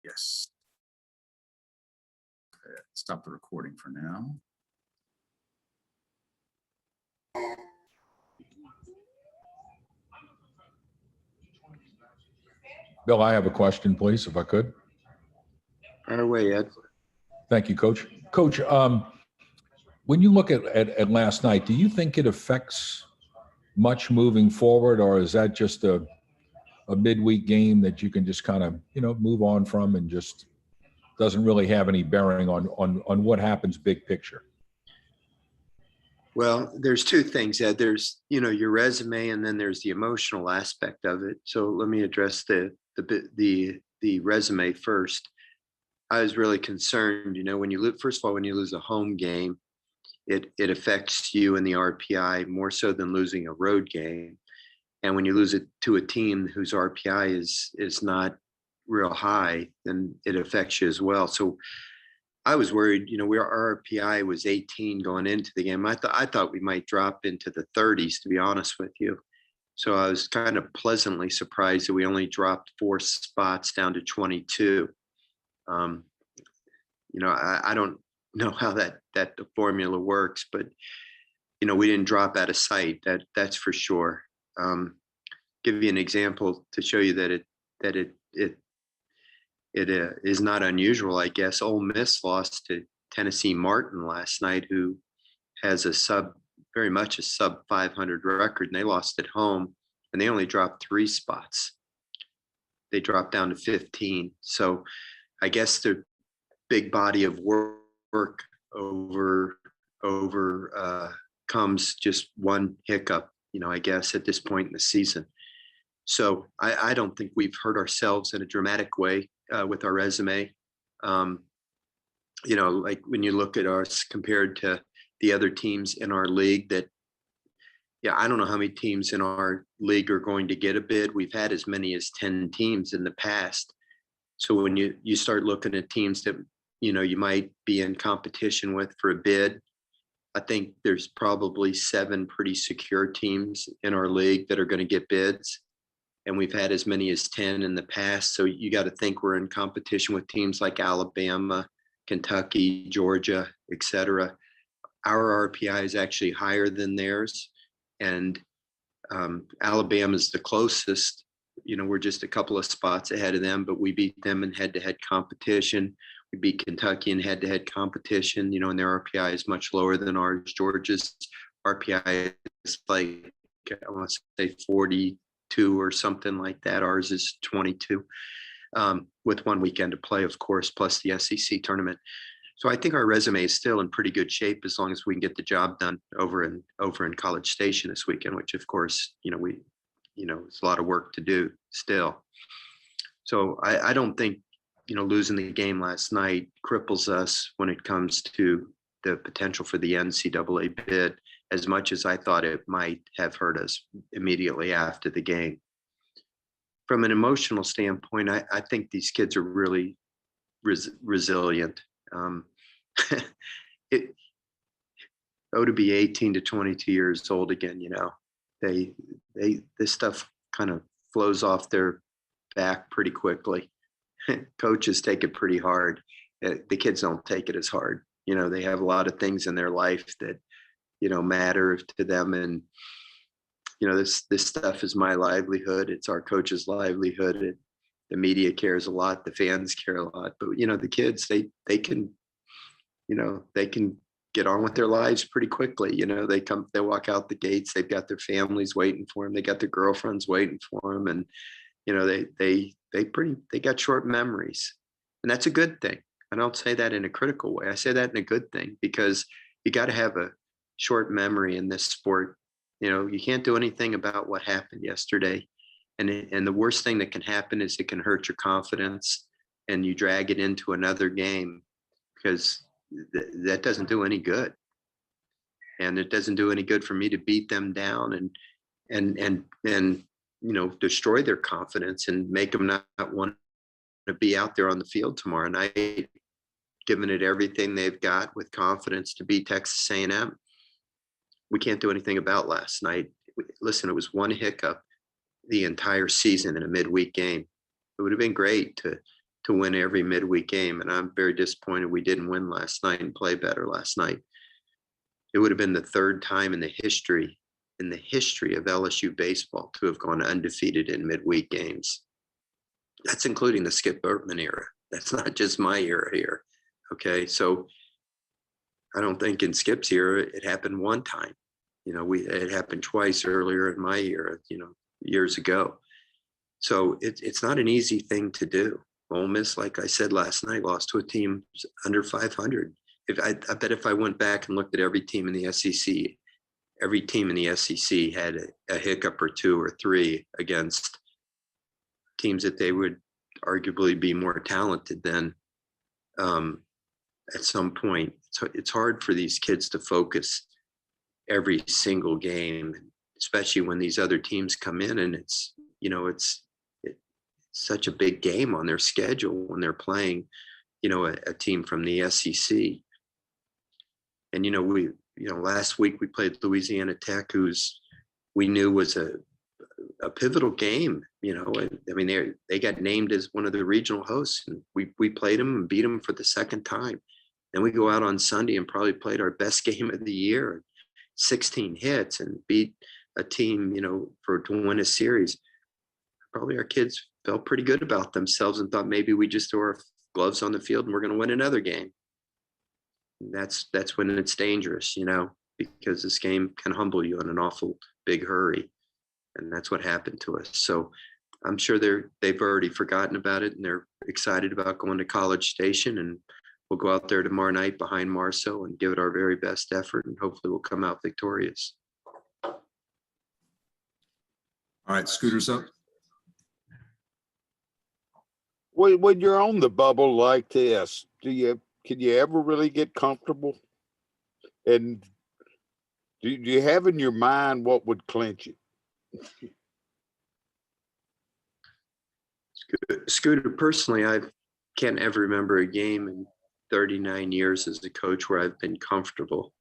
Yes. Okay, stop the recording for now. Bill, I have a question, please, if I could. Fire away, Ed. Thank you, Coach. Coach, when you look at last night, do you think it affects much moving forward, or is that just a midweek game that you can just kind of, move on from and just doesn't really have any bearing on what happens big picture? Well, there's two things, Ed. There's, your resume, and then there's the emotional aspect of it. So let me address the resume first. I was really concerned, when you first of all, when you lose a home game, it affects you in the RPI more so than losing a road game. And when you lose it to a team whose RPI is not real high, then it affects you as well. So I was worried, our RPI was 18 going into the game. I thought we might drop into the 30s, to be honest with you. So I was kind of pleasantly surprised that we only dropped 4 spots down to 22. I don't know how that the formula works, but we didn't drop out of sight. That's for sure. Give you an example to show you that it is not unusual, I guess. Ole Miss lost to Tennessee Martin last night, who has very much a sub 500 record, and they lost at home, and they only dropped 3 spots. They dropped down to 15. So I guess the big body of work comes just one hiccup, I guess, at this point in the season. So I don't think we've hurt ourselves in a dramatic way with our resume. Like when you look at us compared to the other teams in our league, I don't know how many teams in our league are going to get a bid. We've had as many as 10 teams in the past. So when you start looking at teams that, you might be in competition with for a bid, I think there's probably 7 pretty secure teams in our league that are going to get bids. And we've had as many as 10 in the past. So you got to think we're in competition with teams like Alabama, Kentucky, Georgia, et cetera. Our RPI is actually higher than theirs. And Alabama is the closest. We're just a couple of spots ahead of them, but we beat them in head-to-head competition. We beat Kentucky in head-to-head competition, and their RPI is much lower than ours. Georgia's RPI is like, I want to say 42 or something like that. Ours is 22, with 1 weekend to play, of course, plus the SEC tournament. So I think our resume is still in pretty good shape as long as we can get the job done over in College Station this weekend, which of course, it's a lot of work to do still. So I don't think, losing the game last night cripples us when it comes to the potential for the NCAA bid as much as I thought it might have hurt us immediately after the game. From an emotional standpoint, I think these kids are really resilient. To be 18 to 22 years old again, this stuff kind of flows off their back pretty quickly. Coaches take it pretty hard. The kids don't take it as hard. They have a lot of things in their life that, matter to them. And, this stuff is my livelihood. It's our coach's livelihood. The media cares a lot. The fans care a lot. But, the kids, they can get on with their lives pretty quickly. They walk out the gates. They've got their families waiting for them. They got their girlfriends waiting for them. And, they got short memories, and that's a good thing. I don't say that in a critical way. I say that in a good thing, because you got to have a short memory in this sport. You can't do anything about what happened yesterday. And the worst thing that can happen is it can hurt your confidence, and you drag it into another game, because that doesn't do any good. And it doesn't do any good for me to beat them down and destroy their confidence and make them not want to be out there on the field tomorrow night, giving it everything they've got with confidence to beat Texas A&M. We can't do anything about last night. Listen, it was one hiccup the entire season in a midweek game. It would have been great to to win every midweek game. And I'm very disappointed we didn't win last night and play better last night. It would have been the third time in the history of LSU baseball to have gone undefeated in midweek games. That's including the Skip Bertman era. That's not just my era here. Okay. So I don't think in Skip's era, it happened one time. It happened twice earlier in my era, years ago. So it's not an easy thing to do. Ole Miss, like I said last night, lost to a team under 500. I bet if I went back and looked at every team in the SEC, every team in the SEC had a hiccup or two or three against teams that they would arguably be more talented than at some point. So it's hard for these kids to focus every single game, especially when these other teams come in and it's such a big game on their schedule when they're playing, a team from the SEC. And, last week we played Louisiana Tech, who's we knew was a pivotal game, they got named as one of the regional hosts, and we played them and beat them for the second time. Then we go out on Sunday and probably played our best game of the year, 16 hits, and beat a team, to win a series. Probably our kids felt pretty good about themselves and thought maybe we just throw our gloves on the field and we're going to win another game. And that's when it's dangerous, because this game can humble you in an awful big hurry. And that's what happened to us. So I'm sure they've already forgotten about it and they're excited about going to College Station, and we'll go out there tomorrow night behind Marceau and give it our very best effort, and hopefully we'll come out victorious. All right, Scooter's up. When you're on the bubble like this, can you ever really get comfortable? And do you have in your mind what would clinch it? Scooter, personally, I can't ever remember a game in 39 years as a coach where I've been comfortable.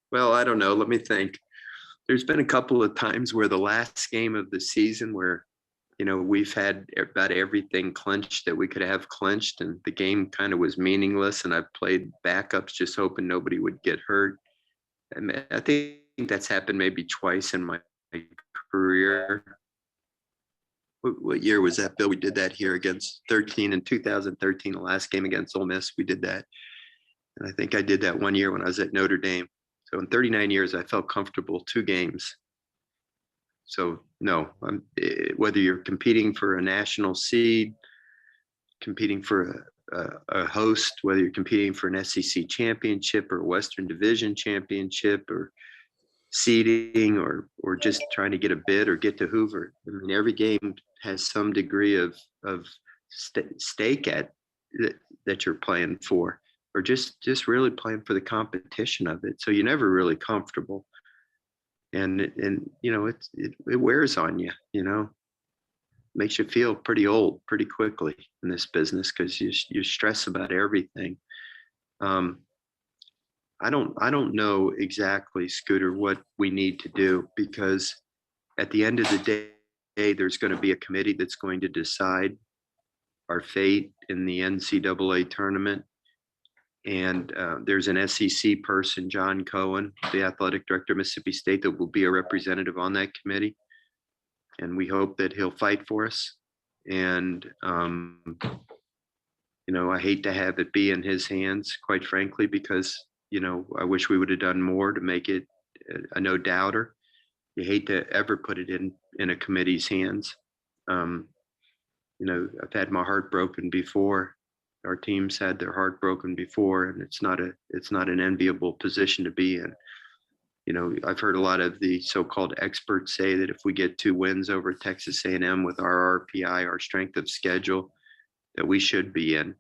Well, I don't know. Let me think. There's been a couple of times where the last game of the season where, we've had about everything clinched that we could have clinched, and the game kind of was meaningless, and I've played backups just hoping nobody would get hurt. I think that's happened maybe twice in my career. What year was that, Bill? We did that here against 2013, the last game against Ole Miss. We did that. And I think I did that one year when I was at Notre Dame. So in 39 years, I felt comfortable 2 games. So no, whether you're competing for a national seed, competing for a host, whether you're competing for an SEC championship or a Western Division championship or seeding or just trying to get a bid or get to Hoover. I mean, every game has some degree of stake at that you're playing for, or just really playing for the competition of it. So you're never really comfortable. And it wears on you, makes you feel pretty old pretty quickly in this business because you stress about everything. I don't know exactly, Scooter, what we need to do, because at the end of the day, there's going to be a committee that's going to decide our fate in the NCAA tournament. And there's an SEC person, John Cohen, the athletic director of Mississippi State, that will be a representative on that committee. And we hope that he'll fight for us. And, I hate to have it be in his hands, quite frankly, because, I wish we would have done more to make it a no doubter. You hate to ever put it in a committee's hands. I've had my heart broken before. Our teams had their heart broken before, and it's not an enviable position to be in. I've heard a lot of the so-called experts say that if we get 2 wins over Texas A&M with our RPI, our strength of schedule, that we should be in.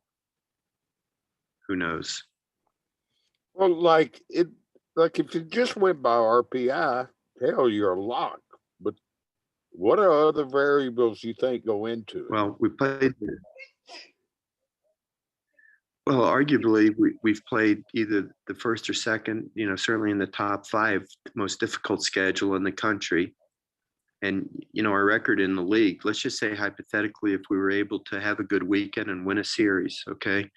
Who knows? Well, if you just went by RPI, hell, you're a lock. But what are other variables you think go into it? Well, arguably, we've played either the first or second, certainly in the top 5 most difficult schedule in the country. And, our record in the league, let's just say hypothetically, if we were able to have a good weekend and win a series, okay,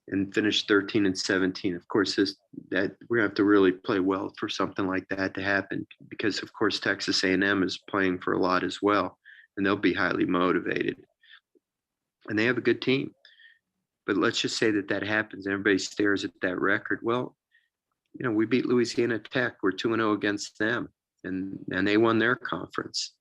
and finish 13-17, of course, that we have to really play well for something like that to happen, because of course, Texas A&M is playing for a lot as well, and they'll be highly motivated. And they have a good team. But let's just say that happens. Everybody stares at that record. Well, we beat Louisiana Tech. We're 2-0 against them, and they won their conference.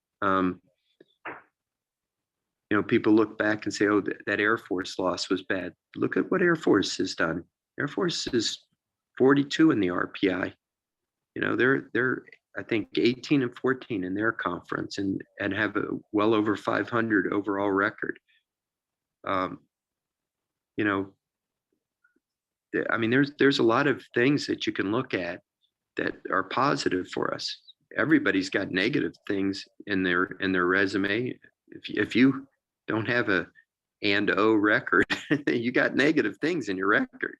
People look back and say, oh, that Air Force loss was bad. Look at what Air Force has done. Air Force is 42 in the RPI. They're I think 18-14 in their conference and have a well over 500 overall record. There's a lot of things that you can look at that are positive for us. Everybody's got negative things in their resume. If you don't have a and-o record, you got negative things in your record,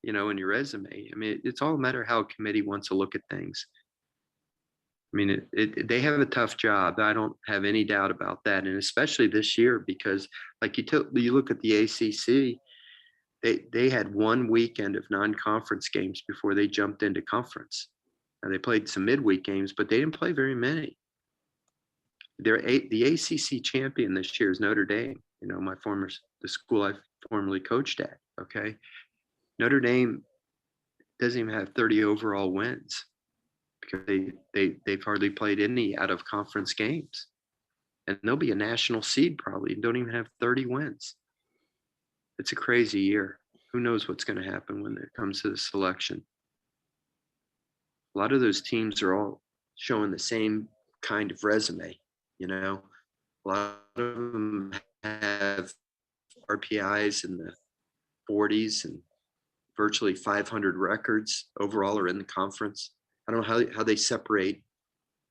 in your resume. It's all a matter of how a committee wants to look at things. They have a tough job. I don't have any doubt about that. And especially this year, because like you look at the ACC, they had one weekend of non-conference games before they jumped into conference. Now they played some midweek games, but they didn't play very many. The ACC champion this year is Notre Dame. The school I formerly coached at. Okay, Notre Dame doesn't even have 30 overall wins because they've hardly played any out of conference games, and they'll be a national seed probably and don't even have 30 wins. It's a crazy year. Who knows what's going to happen when it comes to the selection? A lot of those teams are all showing the same kind of resume. A lot of them have RPIs in the 40s and virtually 500 records overall are in the conference. I don't know how they separate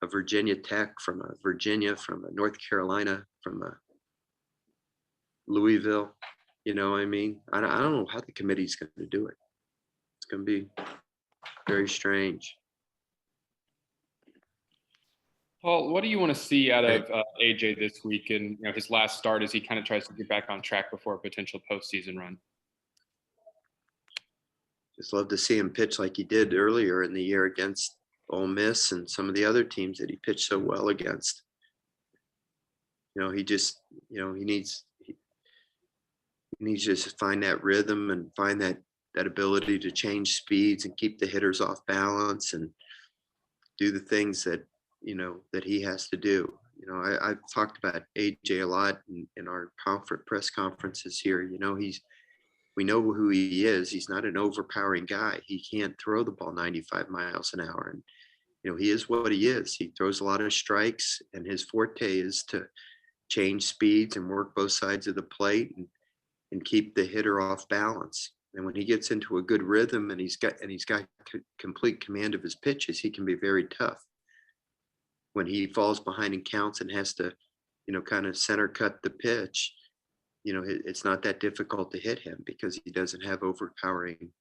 a Virginia Tech from a Virginia, from a North Carolina, from a Louisville. I don't know how the committee's going to do it. It's going to be very strange. Paul, what do you want to see out of AJ this week and his last start as he kind of tries to get back on track before a potential postseason run? Just love to see him pitch like he did earlier in the year against Ole Miss and some of the other teams that he pitched so well against. He just, he needs to just find that rhythm and find that ability to change speeds and keep the hitters off balance and do the things that he has to do. I've talked about AJ a lot in our press conferences here. We know who he is. He's not an overpowering guy. He can't throw the ball 95 miles an hour. And, he is what he is. He throws a lot of strikes, and his forte is to change speeds and work both sides of the plate and keep the hitter off balance. And when he gets into a good rhythm and he's got complete command of his pitches, he can be very tough. When he falls behind in counts and has to, kind of center cut the pitch, it's not that difficult to hit him because he doesn't have overpowering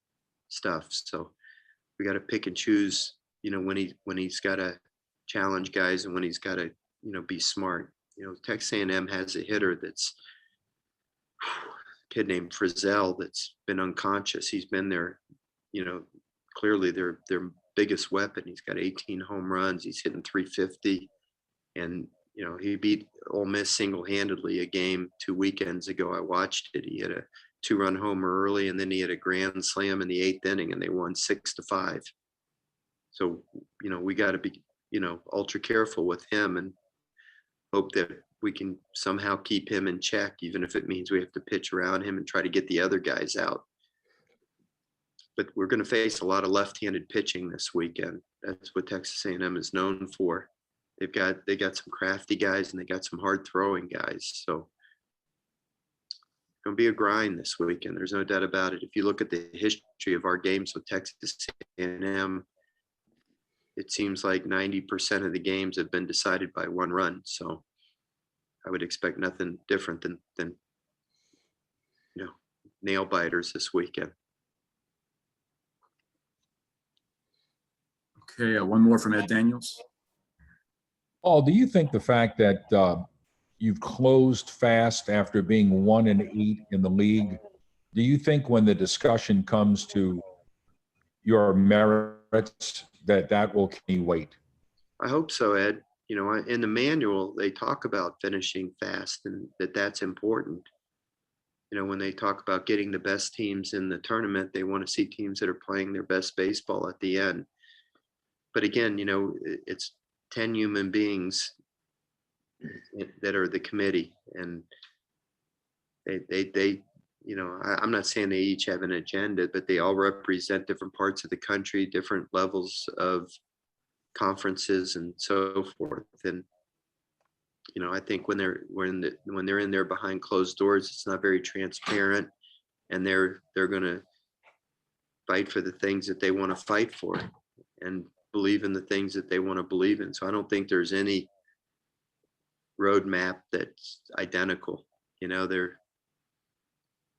stuff. So we got to pick and choose, when he's got to challenge guys and when he's got to, be smart. Texas A&M has a hitter that's a kid named Frizzell that's been unconscious. He's been there, clearly their biggest weapon. He's got 18 home runs. He's hitting 350. And, he beat Ole Miss single-handedly a game 2 weekends ago. I watched it. He had a 2-run homer early, and then he had a grand slam in the 8th inning, and they won 6-5. So, we got to be, ultra careful with him and hope that we can somehow keep him in check, even if it means we have to pitch around him and try to get the other guys out. But we're going to face a lot of left-handed pitching this weekend. That's what Texas A&M is known for. They got some crafty guys and they got some hard-throwing guys. So it's going to be a grind this weekend. There's no doubt about it. If you look at the history of our games with Texas A&M, it seems like 90% of the games have been decided by 1 run. So I would expect nothing different than nail biters this weekend. Okay, one more from Ed Daniels. Paul, do you think the fact that you've closed fast after being 1-8 in the league, do you think when the discussion comes to your merits that will carry weight? I hope so, Ed. You know, in the manual, they talk about finishing fast and that's important. You know, when they talk about getting the best teams in the tournament, they want to see teams that are playing their best baseball at the end. But again, you know, it's 10 human beings that are the committee, and they you know, I'm not saying they each have an agenda, but they all represent different parts of the country, different levels of conferences and so forth. And you know, I think when they're in there behind closed doors, it's not very transparent, and they're going to fight for the things that they want to fight for and believe in the things that they want to believe in. So I don't think there's any roadmap that's identical. You know,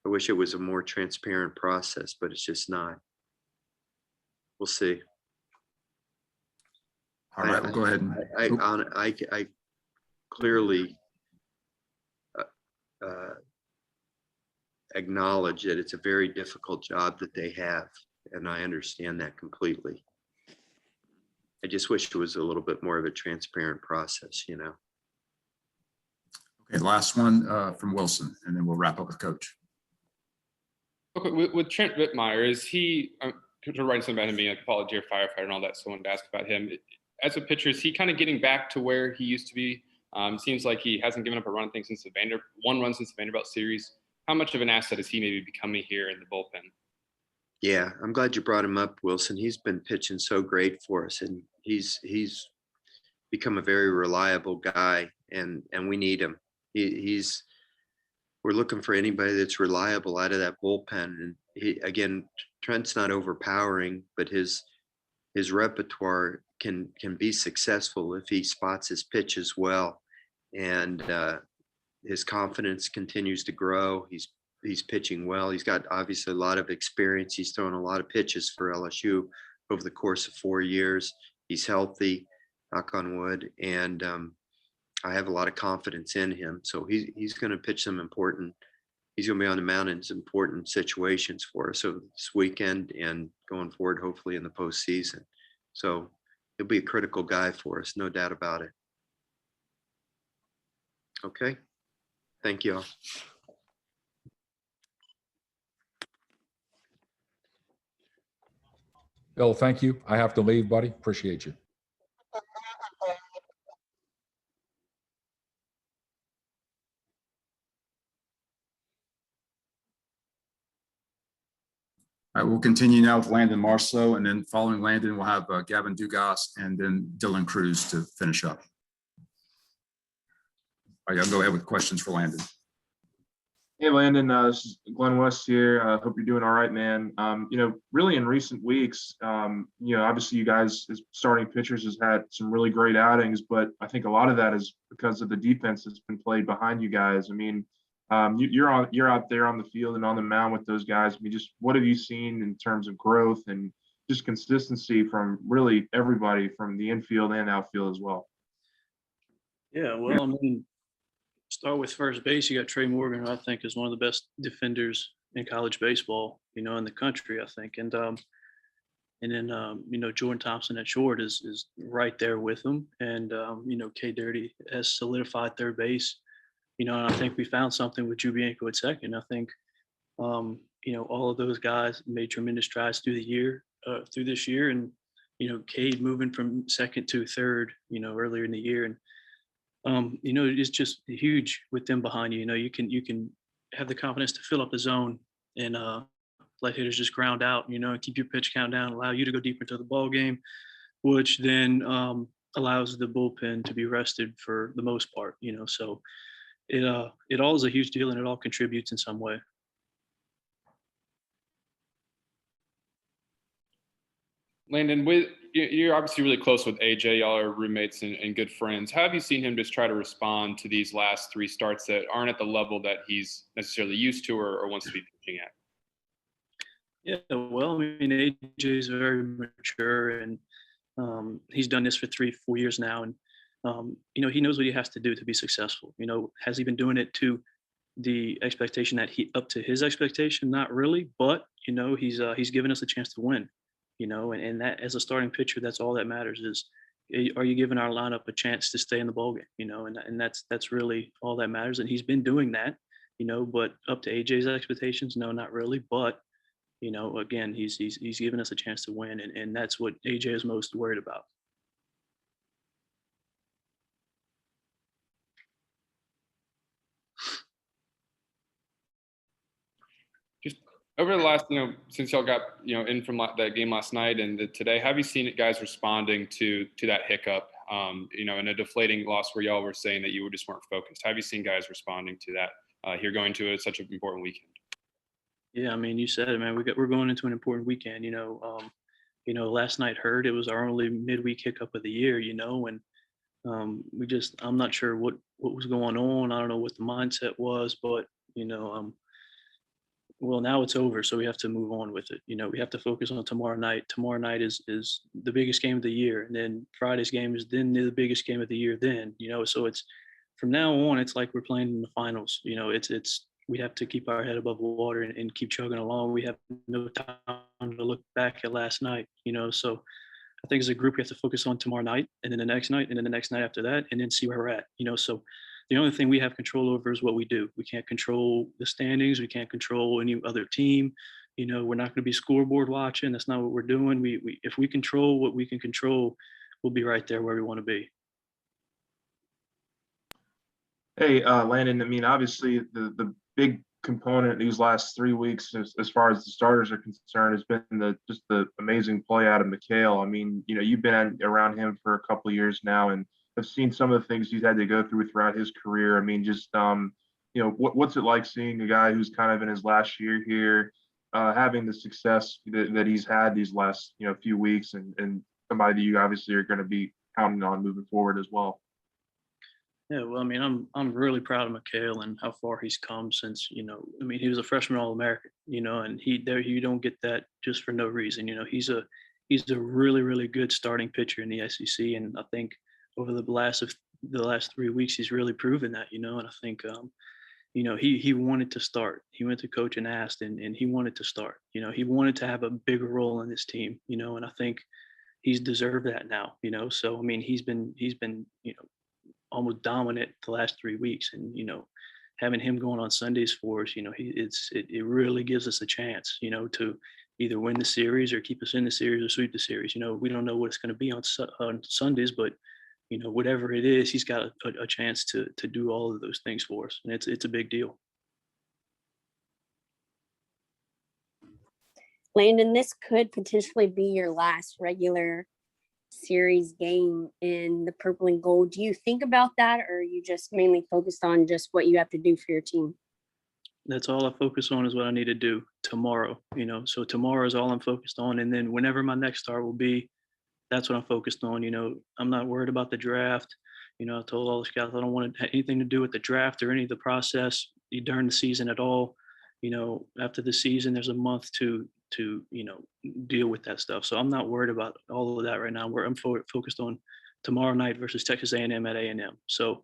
I wish it was a more transparent process, but it's just not. We'll see. All right, we'll go ahead. I clearly acknowledge that it's a very difficult job that they have, and I understand that completely. I just wish it was a little bit more of a transparent process, you know. Okay, last one from Wilson, and then we'll wrap up with Coach. Okay, with Trent Whitmire, is he, writing something about him being like a volunteer firefighter and all that, so I wanted to ask about him. As a pitcher, is he kind of getting back to where he used to be? Seems like he hasn't given up a run, I think, since one run since the Vanderbilt series. How much of an asset is he maybe becoming here in the bullpen? Yeah, I'm glad you brought him up, Wilson. He's been pitching so great for us, and he's become a very reliable guy, and we need him. We're looking for anybody that's reliable out of that bullpen. And Trent's not overpowering, but his repertoire can be successful if he spots his pitches well, and his confidence continues to grow. He's pitching well. He's got obviously a lot of experience. He's thrown a lot of pitches for LSU over the course of 4 years. He's healthy, knock on wood, and I have a lot of confidence in him. So he's going to pitch some important. He's going to be on the mound in some important situations for us over this weekend and going forward, hopefully in the postseason. So he'll be a critical guy for us, no doubt about it. Okay. Thank you all. Bill, thank you. I have to leave, buddy. Appreciate you. All right, we'll continue now with Landon Marceau, and then following Landon, we'll have Gavin Dugas and then Dylan Cruz to finish up. All right, I'll go ahead with questions for Landon. Hey, Landon, this is Glenn West here. Hope you're doing all right, man. You know, really in recent weeks, you know, obviously you guys as starting pitchers has had some really great outings, but I think a lot of that is because of the defense that's been played behind you guys. I mean, you're out there on the field and on the mound with those guys. I mean, just what have you seen in terms of growth and just consistency from really everybody from the infield and outfield as well? Yeah, well, I mean, start with first base. You got Trey Morgan, who I think is one of the best defenders in college baseball, you know, in the country, I think. And then you know, Jordan Thompson at short is right there with him. And you know, K Dirty has solidified third base. You know, and I think we found something with Jubienko at second. I think you know, all of those guys made tremendous strides through this year. And, you know, Cade moving from second to third, you know, earlier in the year. And you know, it's just huge with them behind you. You know, you can have the confidence to fill up the zone and let hitters just ground out, you know, and keep your pitch count down, allow you to go deeper into the ball game, which then allows the bullpen to be rested for the most part, you know. So it all is a huge deal, and it all contributes in some way. Landon, you're obviously really close with AJ. Y'all are roommates and good friends. How have you seen him just try to respond to these last three starts that aren't at the level that he's necessarily used to or wants to be pitching at? Yeah, well, I mean, AJ is very mature, and he's done this for 3-4 years now. And you know, he knows what he has to do to be successful. You know, has he been doing it to the expectation that he up to his expectation? Not really, but you know, he's given us a chance to win. You know, and that as a starting pitcher, that's all that matters is are you giving our lineup a chance to stay in the ballgame? You know, and that's really all that matters. And he's been doing that, you know, but up to AJ's expectations, no, not really. But you know, again, he's given us a chance to win, and that's what AJ is most worried about. Just over the last, since y'all got, in from that game last night and today, have you seen guys responding to that hiccup, in a deflating loss where y'all were saying that you just weren't focused? Have you seen guys responding to that here going to such an important weekend? Yeah, I mean, you said it, man. We're going into an important weekend. Last night hurt. It was our only midweek hiccup of the year. And I'm not sure what was going on. I don't know what the mindset was, but well, now it's over, so we have to move on with it. We have to focus on tomorrow night. Tomorrow night is the biggest game of the year, and then Friday's game is then the biggest game of the year. So it's from now on, it's like we're playing in the finals. It's we have to keep our head above water and keep chugging along. We have no time to look back at last night. So I think as a group we have to focus on tomorrow night, and then the next night, and then the next night after that, and then see where we're at. So the only thing we have control over is what we do. We can't control the standings. We can't control any other team. We're not going to be scoreboard watching. That's not what we're doing. We if we control what we can control, we'll be right there where we want to be. Hey, Landon, I mean, obviously the big component these last 3 weeks as far as the starters are concerned has been just the amazing play out of Mikhail. I mean, you've been around him for a couple of years now, and I've seen some of the things he's had to go through throughout his career. I mean, just what's it like seeing a guy who's kind of in his last year here, having the success that he's had these last few weeks, and somebody that you obviously are going to be counting on moving forward as well. Yeah, well, I mean, I'm really proud of Mikhail and how far he's come since, I mean, he was a freshman All-American, and you don't get that just for no reason. He's a really, really good starting pitcher in the SEC, and I think over the last 3 weeks he's really proven that, and I think he wanted to start. He went to coach and asked, and he wanted to start. He wanted to have a bigger role in this team, and I think he's deserved that now. So I mean, he's been almost dominant the last 3 weeks, and having him going on Sundays for us, it really gives us a chance, to either win the series or keep us in the series or sweep the series. We don't know what it's going to be on Sundays, but whatever it is, he's got a chance to do all of those things for us, and it's a big deal. Landon, this could potentially be your last regular series game in the purple and gold. Do you think about that, or are you just mainly focused on just what you have to do for your team? That's all I focus on is what I need to do tomorrow. So tomorrow is all I'm focused on, and then whenever my next start will be, that's what I'm focused on. I'm not worried about the draft. I told all the scouts I don't want anything to do with the draft or any of the process during the season at all. After the season, there's a month to deal with that stuff. So I'm not worried about all of that right now. I'm focused on tomorrow night versus Texas A&M at A&M. So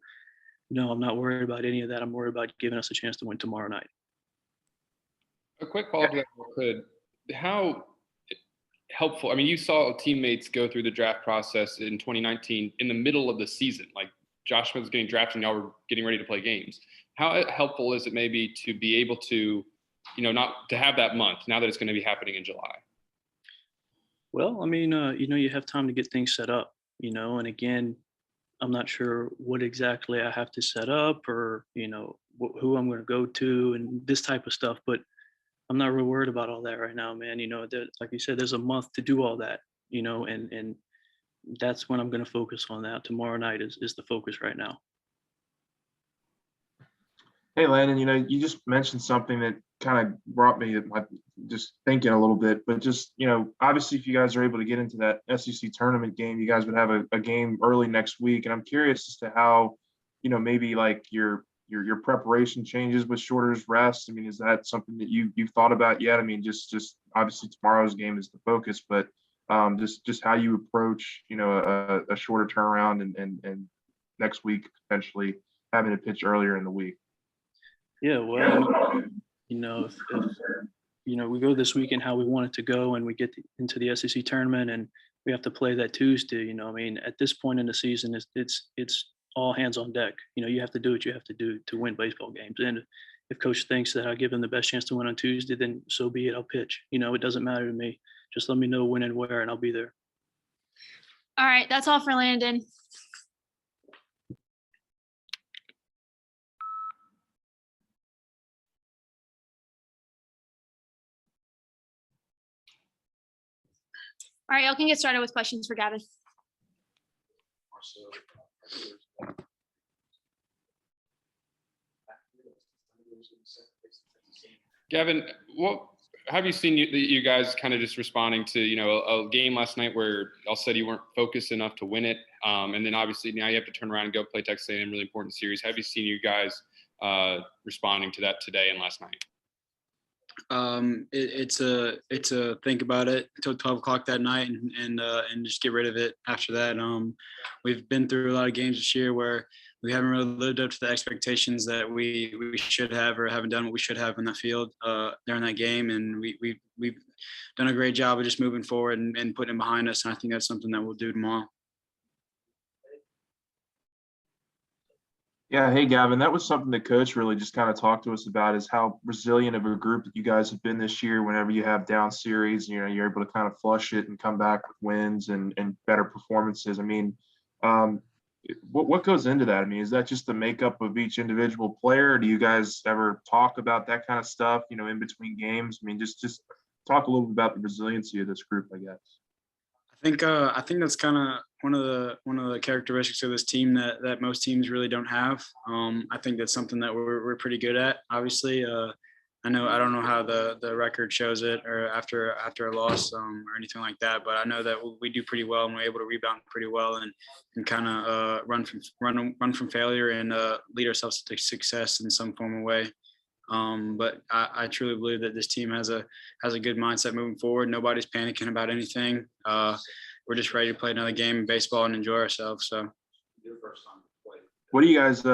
no, I'm not worried about any of that. I'm worried about giving us a chance to win tomorrow night. A quick follow-up to that, if I could. How helpful, I mean, you saw teammates go through the draft process in 2019 in the middle of the season, like Josh was getting drafted and y'all were getting ready to play games. How helpful is it maybe to be able to, not to have that month now that it's going to be happening in July? Well, I mean, you have time to get things set up, and again, I'm not sure what exactly I have to set up or, who I'm going to go to and this type of stuff, but I'm not real worried about all that right now, man. Like you said, there's a month to do all that, and that's when I'm going to focus on that. Tomorrow night is the focus right now. Hey, Landon, you just mentioned something that kind of brought me just thinking a little bit, but just, obviously if you guys are able to get into that SEC tournament game, you guys would have a game early next week. And I'm curious as to how, maybe like your preparation changes with shorter rest. I mean, is that something that you've thought about yet? I mean, just obviously tomorrow's game is the focus, but just how you approach, a shorter turnaround and next week potentially having to pitch earlier in the week? Yeah, well, if we go this weekend how we want it to go, and we get into the SEC tournament, and we have to play that Tuesday. At this point in the season, it's all hands on deck. You have to do what you have to do to win baseball games. And if coach thinks that I'll give him the best chance to win on Tuesday, then so be it. I'll pitch. It doesn't matter to me. Just let me know when and where, and I'll be there. All right, that's all for Landon. All right, y'all can get started with questions for Gavin. Gavin, what have you seen you guys kind of just responding to, a game last night where y'all said you weren't focused enough to win it. And then obviously now you have to turn around and go play Texas A&M, really important series. Have you seen you guys responding to that today and last night? It's a think about it until 12 o'clock that night and just get rid of it after that. We've been through a lot of games this year where we haven't really lived up to the expectations that we should have, or haven't done what we should have in the field during that game. And we've done a great job of just moving forward and putting it behind us. And I think that's something that we'll do tomorrow. Yeah, hey Gavin, that was something that Coach really just kind of talked to us about, is how resilient of a group that you guys have been this year. Whenever you have down series, you're able to kind of flush it and come back with wins and better performances. What goes into that? Is that just the makeup of each individual player? Or do you guys ever talk about that kind of stuff, in between games? Just talk a little bit about the resiliency of this group, I guess. I think that's kind of one of the characteristics of this team that most teams really don't have. I think that's something that we're pretty good at. Obviously, I don't know how the record shows it, or after a loss or anything like that, but I know that we do pretty well, and we're able to rebound pretty well and kind of run from failure and lead ourselves to success in some form of way. But I truly believe that this team has a good mindset moving forward. Nobody's panicking about anything. We're just ready to play another game of baseball and enjoy ourselves. So, what do you guys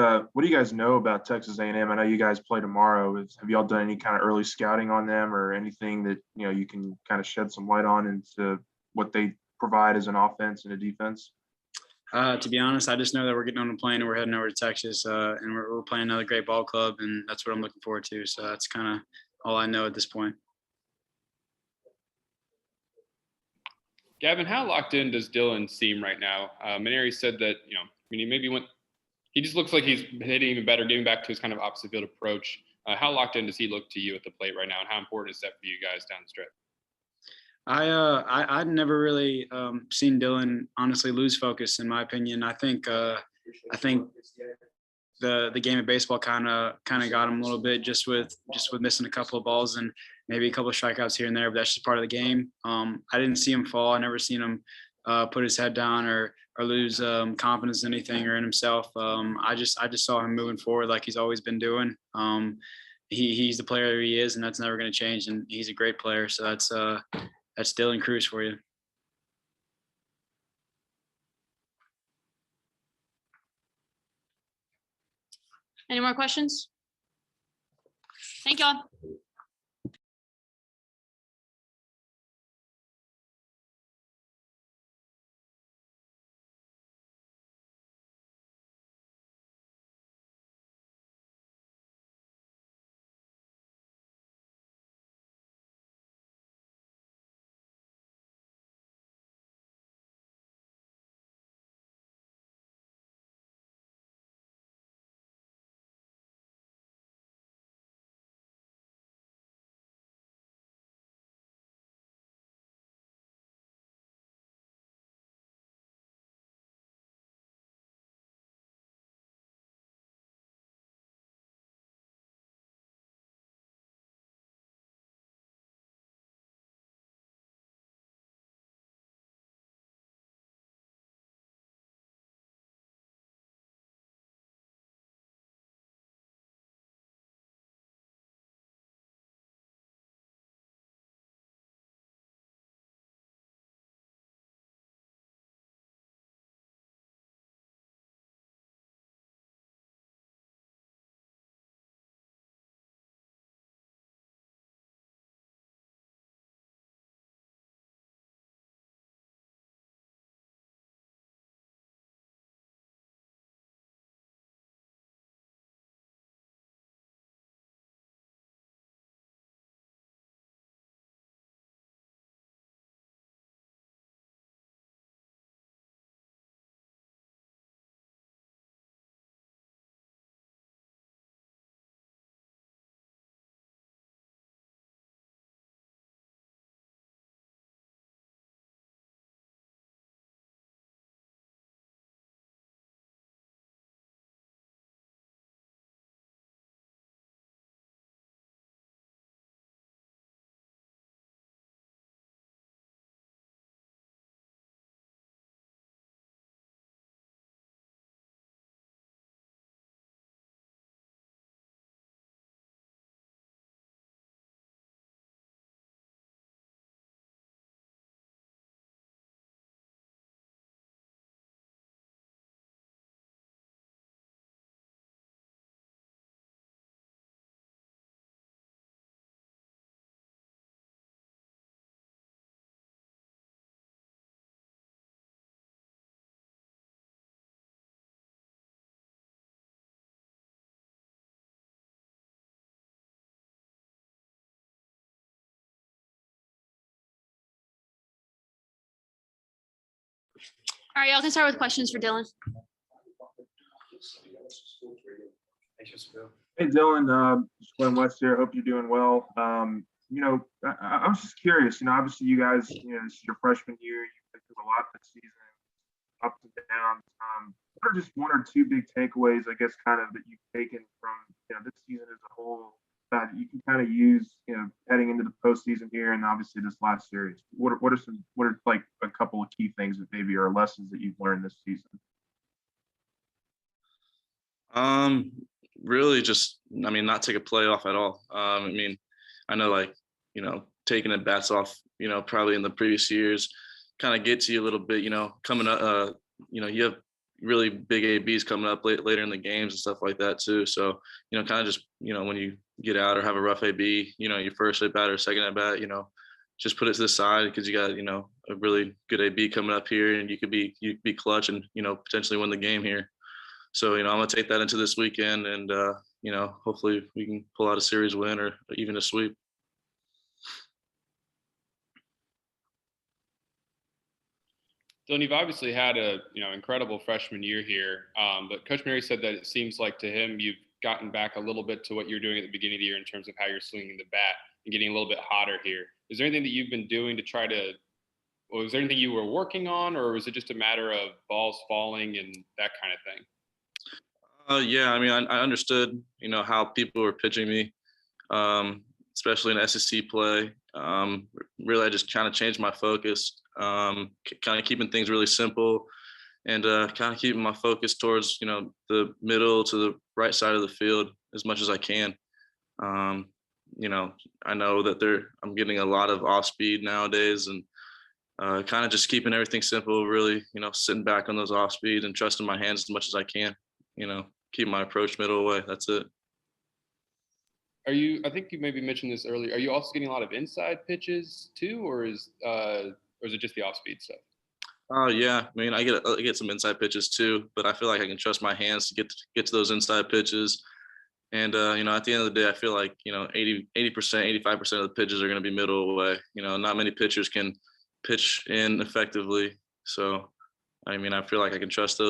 know about Texas A&M? I know you guys play tomorrow. Have y'all done any kind of early scouting on them, or anything that you can kind of shed some light on into what they provide as an offense and a defense? To be honest, I just know that we're getting on a plane and we're heading over to Texas, and we're playing another great ball club, and that's what I'm looking forward to. So that's kind of all I know at this point. Gavin, how locked in does Dylan seem right now? Mainieri said that, he just looks like he's hitting even better, getting back to his kind of opposite field approach. How locked in does he look to you at the plate right now, and how important is that for you guys down the stretch? I'd never really seen Dylan honestly lose focus, in my opinion. I think the game of baseball kind of got him a little bit, just with missing a couple of balls and maybe a couple of strikeouts here and there, but that's just part of the game. I didn't see him fall. I never seen him put his head down or lose confidence in anything or in himself. I just saw him moving forward like he's always been doing. He's the player he is, and that's never going to change. And he's a great player. So that's Dylan Cruz for you. Any more questions? Thank y'all. All right, y'all can start with questions for Dylan. Hey, Dylan, Glenn West here. Hope you're doing well. I was just curious, obviously you guys, this is your freshman year. You've been through a lot this season, ups and downs. What are just one or two big takeaways, I guess, kind of that you've taken from, this season as a whole that you can kind of use, heading into the postseason here and obviously this last series? What are like a couple of key things that maybe are lessons that you've learned this season? Really just, not take a play off at all. I know taking the bats off, probably in the previous years kind of get to you a little bit, coming up, you have really big ABs coming up later in the games and stuff like that too. So, kind of just, when you get out or have a rough AB, your first at bat or second at bat, just put it to the side because you got, a really good AB coming up here and you could be clutch and, potentially win the game here. So, I'm going to take that into this weekend and, hopefully we can pull out a series win or even a sweep. Dylan, you've obviously had a incredible freshman year here, but Coach Mainieri said that it seems like to him you've gotten back a little bit to what you're doing at the beginning of the year in terms of how you're swinging the bat and getting a little bit hotter here. Is there anything that you've been doing to try to, or was there anything you were working on, or was it just a matter of balls falling and that kind of thing? Yeah, I understood, how people were pitching me, especially in SEC play. Really, I just kind of changed my focus, kind of keeping things really simple and kind of keeping my focus towards, the middle to the right side of the field as much as I can. I know that I'm getting a lot of off speed nowadays and kind of just keeping everything simple, really, sitting back on those off speed and trusting my hands as much as I can, keep my approach middle away. That's it. I think you maybe mentioned this earlier. Are you also getting a lot of inside pitches too, or is it just the off-speed stuff? Yeah. I get some inside pitches too, but I feel like I can trust my hands to get to those inside pitches. And at the end of the day, I feel like 80%, 85% of the pitches are going to be middle away. Not many pitchers can pitch in effectively. So, I feel like I can trust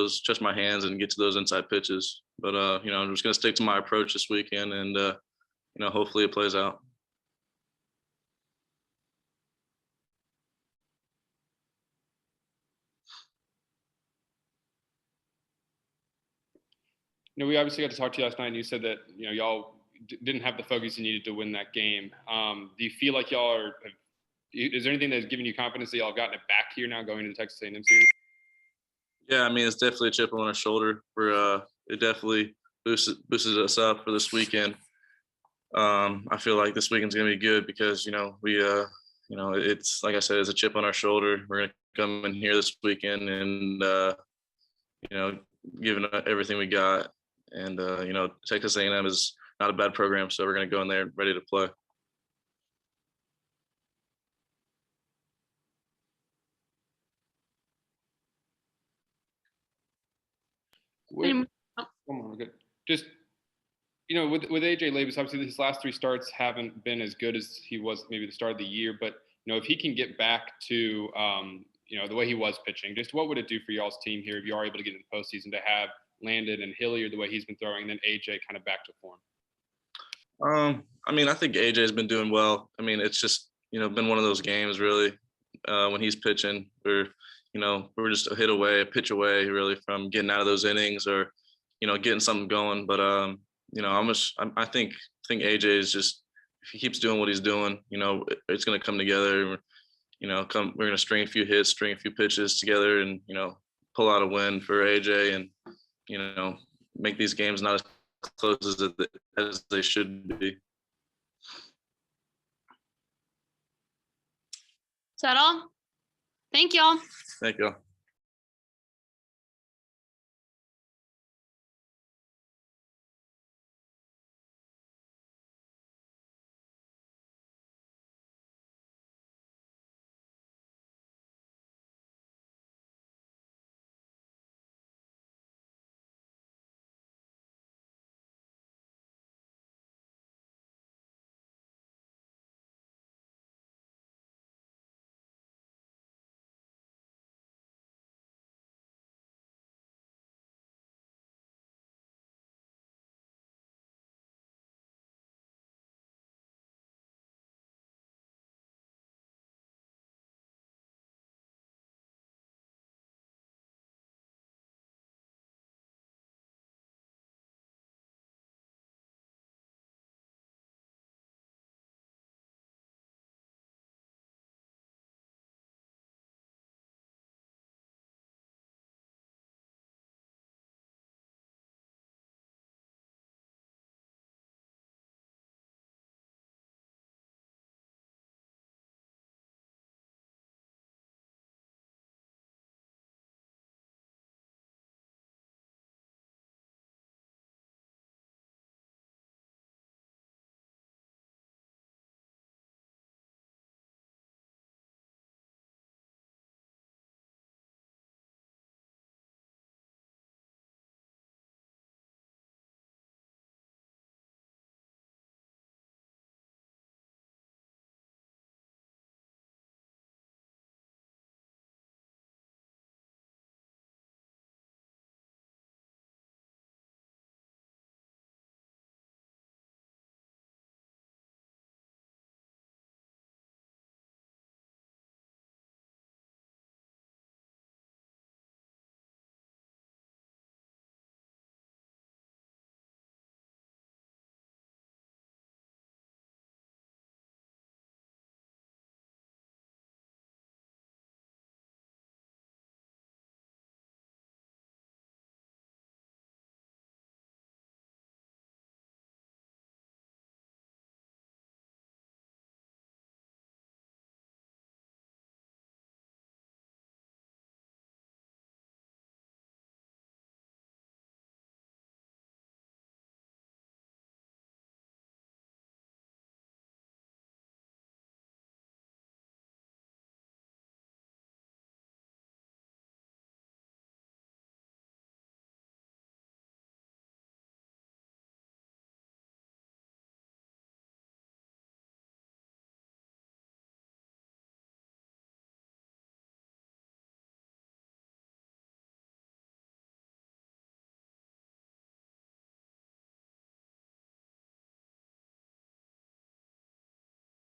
my hands and get to those inside pitches. But I'm just going to stick to my approach this weekend and hopefully it plays out. We obviously got to talk to you last night, and you said that y'all didn't have the focus you needed to win that game. Do you feel like y'all is there anything that's giving you confidence that y'all have gotten it back here now going into the Texas A&M series? Yeah, it's definitely a chip on our shoulder. It definitely boosted us up for this weekend. I feel like this weekend's gonna be good because we it's like I said, it's a chip on our shoulder. We're gonna come in here this weekend and giving everything we got. And Texas A&M is not a bad program, so we're gonna go in there ready to play. Come on, good. Just with AJ Labus, obviously his last three starts haven't been as good as he was maybe the start of the year. But if he can get back to the way he was pitching, just what would it do for y'all's team here if you are able to get into the postseason to have Landon and Hilliard the way he's been throwing, and then AJ kind of back to form? I think AJ has been doing well. It's just been one of those games really when he's pitching. We're just a pitch away really from getting out of those innings or getting something going. But I think AJ is just, if he keeps doing what he's doing, it's going to come together. We're going to string a few hits, string a few pitches together, and pull out a win for AJ, and make these games not as close as they should be. Is that all? Thank y'all. Thank you.